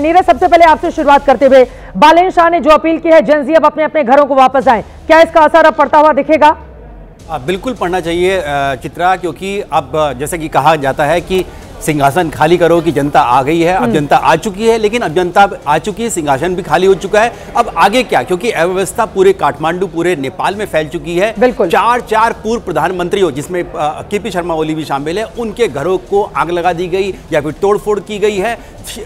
नीरज, सबसे पहले आपसे शुरुआत करते हुए, बालेन शाह ने जो अपील की है जेनजी अब अपने अपने घरों को वापस जाएं, क्या इसका असर अब पड़ता हुआ दिखेगा? बिल्कुल पढ़ना चाहिए चित्रा, क्योंकि अब जैसे कि कहा जाता है कि सिंहासन खाली करो कि जनता आ गई है। अब जनता आ चुकी है, लेकिन अब जनता आ चुकी है, सिंहासन भी खाली हो चुका है। अब आगे क्या, क्योंकि अव्यवस्था पूरे काठमांडू, पूरे नेपाल में फैल चुकी है। चार पूर्व प्रधानमंत्रियों, जिसमें केपी शर्मा ओली भी शामिल है, उनके घरों को आग लगा दी गई या फिर तोड़फोड़ की गई है।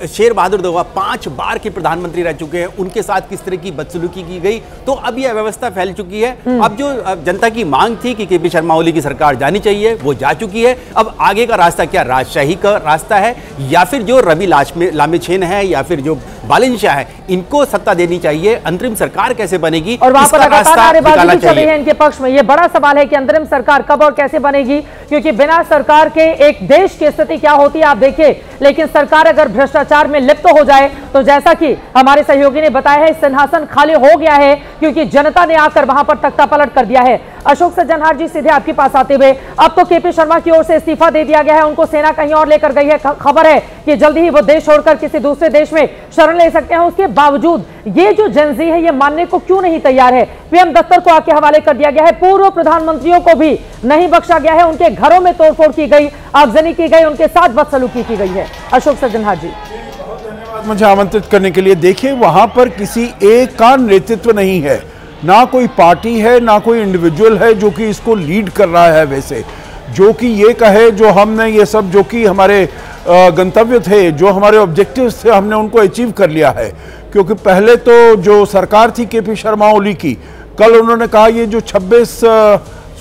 शेर बहादुर देउवा 5 बार के प्रधानमंत्री रह चुके हैं, उनके साथ किस तरह की बदसलूकी की गई। तो अब यह अव्यवस्था फैल चुकी है। अब जो जनता की मांग थी कि केपी शर्मा ओली की सरकार जानी चाहिए, वो जा चुकी है। अब आगे का रास्ता क्या, राजशाही का रास्ता है या फिर जो रवि लामेछेन है या फिर जो बालेन शाह है, इनको सत्ता देनी चाहिए। अंतरिम सरकार कैसे बनेगी, और वहां पर लगातार नारेबाजी भी चल रही है इनके पक्ष में। ये बड़ा सवाल है कि अंतरिम सरकार कब और कैसे बनेगी, क्योंकि बिना सरकार के एक देश की स्थिति क्या होती है आप देखिए। लेकिन सरकार अगर भ्रष्टाचार में लिप्त हो जाए तो जैसा कि हमारे सहयोगी ने बताया है, सिंहासन खाली हो गया है क्योंकि जनता ने आकर वहां पर तख्ता पलट कर दिया है। अशोक सज्जनहार जी, सीधे आपके पास आते हुए, अब तो केपी शर्मा की ओर से इस्तीफा दे दिया गया है, उनको सेना कहीं और लेकर गई है। खबर है कि जल्दी ही वो देश छोड़कर किसी दूसरे देश में शरण ले सकते हैं। उसके बावजूद ये जो जेनजी है ये मानने को क्यों नहीं तैयार है? पीएम दफ्तर को आपके हवाले कर दिया गया है, पूर्व प्रधानमंत्रियों को भी नहीं बख्शा गया है, उनके घरों में तोड़फोड़ की गई, आगजनी की गई, उनके साथ बदसलूकी की गई है। अशोक सज्जनहार जी, धन्यवाद मुझे आमंत्रित करने के लिए। देखिए, वहां पर किसी एक का नेतृत्व नहीं है, ना कोई पार्टी है, ना कोई इंडिविजुअल है जो कि इसको लीड कर रहा है। वैसे जो कि ये कहे जो हमने ये सब जो कि हमारे गंतव्य थे, जो हमारे ऑब्जेक्टिव्स थे, हमने उनको अचीव कर लिया है। क्योंकि पहले तो जो सरकार थी केपी शर्मा ओली की, कल उन्होंने कहा ये जो 26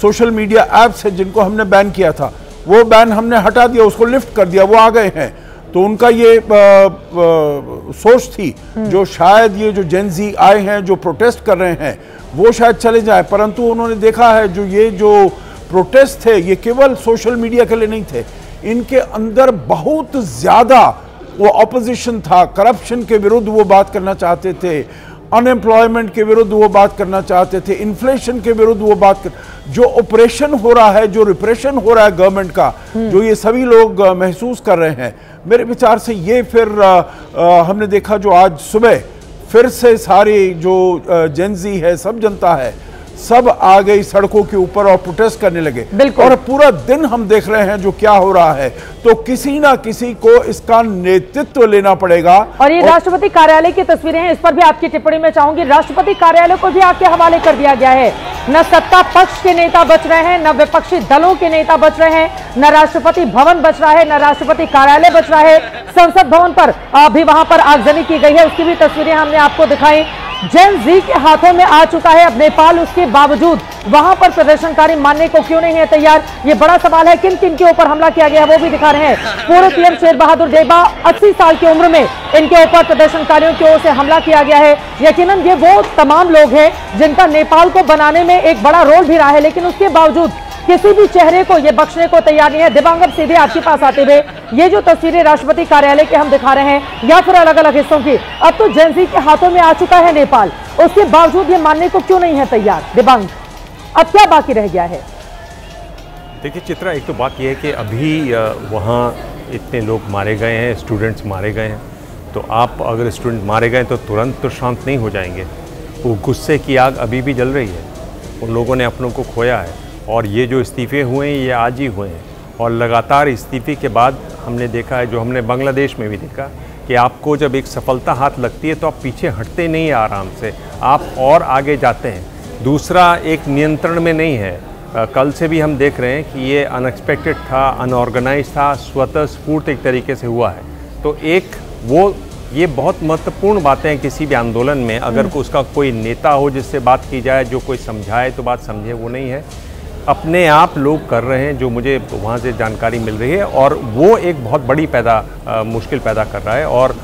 सोशल मीडिया ऐप्स है जिनको हमने बैन किया था, वो बैन हमने हटा दिया, उसको लिफ्ट कर दिया, वो आ गए हैं। तो उनका ये सोच थी जो शायद ये जो जेनजी आए हैं जो प्रोटेस्ट कर रहे हैं वो शायद चले जाए, परंतु उन्होंने देखा है जो ये जो प्रोटेस्ट थे ये केवल सोशल मीडिया के लिए नहीं थे, इनके अंदर बहुत ज़्यादा वो ऑपोजिशन था। करप्शन के विरुद्ध वो बात करना चाहते थे, अनएम्प्लॉयमेंट के विरुद्ध वो बात करना चाहते थे, इन्फ्लेशन के विरुद्ध वो बात कर, जो ऑपरेशन हो रहा है, जो रिप्रेशन हो रहा है गवर्नमेंट का, जो ये सभी लोग महसूस कर रहे हैं। मेरे विचार से ये फिर हमने देखा जो आज सुबह फिर से सारी जो जेनजी है, सब जनता है, सब आ गई सड़कों के ऊपर और प्रोटेस्ट करने लगे। और पूरा दिन हम देख रहे हैं जो क्या हो रहा है। तो किसी ना किसी को इसका नेतृत्व लेना पड़ेगा। और ये राष्ट्रपति कार्यालय की तस्वीरें हैं, इस पर भी आपकी टिप्पणी में चाहूंगी। राष्ट्रपति कार्यालय को भी आपके हवाले कर दिया गया है। न सत्ता पक्ष के नेता बच रहे हैं, न विपक्षी दलों के नेता बच रहे हैं, न राष्ट्रपति भवन बच रहा है, न राष्ट्रपति कार्यालय बच रहा है। संसद भवन पर भी वहां पर आगजनी की गई है, उसकी भी तस्वीरें हमने आपको दिखाई। जेनजी के हाथों में आ चुका है अब नेपाल, उसके बावजूद वहां पर प्रदर्शनकारी मानने को क्यों नहीं है तैयार? ये बड़ा सवाल है। किन किन के ऊपर हमला किया गया है वो भी दिखा रहे हैं। पूर्व पीएम शेर बहादुर देउवा 80 साल की उम्र में इनके ऊपर प्रदर्शनकारियों की ओर से हमला किया गया है। यकीनन ये वो तमाम लोग हैं जिनका नेपाल को बनाने में एक बड़ा रोल भी रहा है, लेकिन उसके बावजूद किसी भी चेहरे को ये बख्शने को तैयार नहीं है। दिबांगम, सीधे आपके पास आते हुए, ये जो तस्वीरें राष्ट्रपति कार्यालय के हम दिखा रहे हैं या फिर अलग अलग हिस्सों की, अब तो जेनजी के हाथों में आ चुका है नेपाल, उसके बावजूद ये मानने को क्यों नहीं है तैयार? दिबांग, अब क्या बाकी रह गया है? देखिए चित्रा, एक तो बात यह है कि अभी वहाँ इतने लोग मारे गए हैं, स्टूडेंट्स मारे गए हैं, तो आप अगर स्टूडेंट मारे गए तो तुरंत तो शांत नहीं हो जाएंगे। वो गुस्से की आग अभी भी जल रही है, उन लोगों ने अपनों को खोया है। और ये जो इस्तीफे हुए हैं ये आज ही हुए हैं, और लगातार इस्तीफे के बाद हमने देखा है, जो हमने बांग्लादेश में भी देखा, कि आपको जब एक सफलता हाथ लगती है तो आप पीछे हटते नहीं आराम से, आप और आगे जाते हैं। दूसरा, एक नियंत्रण में नहीं है। कल से भी हम देख रहे हैं कि ये अनएक्सपेक्टेड था, अनऑर्गेनाइज था, स्वतः स्फूर्त एक तरीके से हुआ है। तो एक वो ये बहुत महत्वपूर्ण बातें हैं किसी भी आंदोलन में। अगर उसका कोई नेता हो जिससे बात की जाए, जो कोई समझाए तो बात समझे, वो नहीं है। अपने आप लोग कर रहे हैं, जो मुझे वहाँ से जानकारी मिल रही है, और वो एक बहुत बड़ी मुश्किल पैदा कर रहा है। और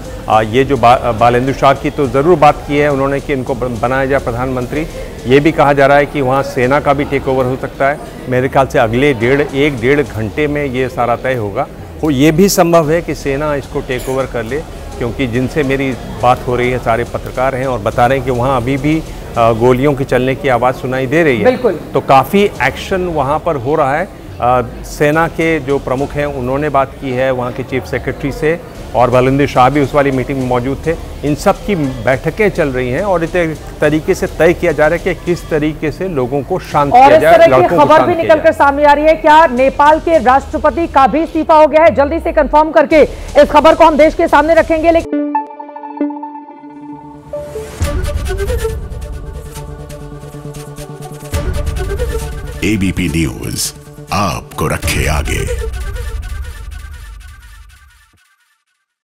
ये जो बालेंदु शाह की तो ज़रूर बात की है उन्होंने कि इनको बनाया जाए प्रधानमंत्री। ये भी कहा जा रहा है कि वहाँ सेना का भी टेक ओवर हो सकता है। मेरे ख्याल से अगले एक डेढ़ घंटे में ये सारा तय होगा। वो ये भी संभव है कि सेना इसको टेक ओवर कर ले, क्योंकि जिनसे मेरी बात हो रही है सारे पत्रकार हैं और बता रहे हैं कि वहाँ अभी भी गोलियों की चलने की आवाज़ सुनाई दे रही है। बिल्कुल। तो काफ़ी एक्शन वहाँ पर हो रहा है। सेना के जो प्रमुख हैं उन्होंने बात की है वहाँ के चीफ सेक्रेटरी से, और बलविंदर शाह भी उस वाली मीटिंग में मौजूद थे। इन सब की बैठकें चल रही हैं और इस तरीके से तय किया जा रहा है कि किस तरीके से लोगों को शांत किया जाए। और इस तरह की खबर भी निकलकर सामने आ रही है, क्या नेपाल के राष्ट्रपति का भी इस्तीफा हो गया है? जल्दी से कंफर्म करके इस खबर को हम देश के सामने रखेंगे। लेकिन एबीपी न्यूज आपको रखे आगे।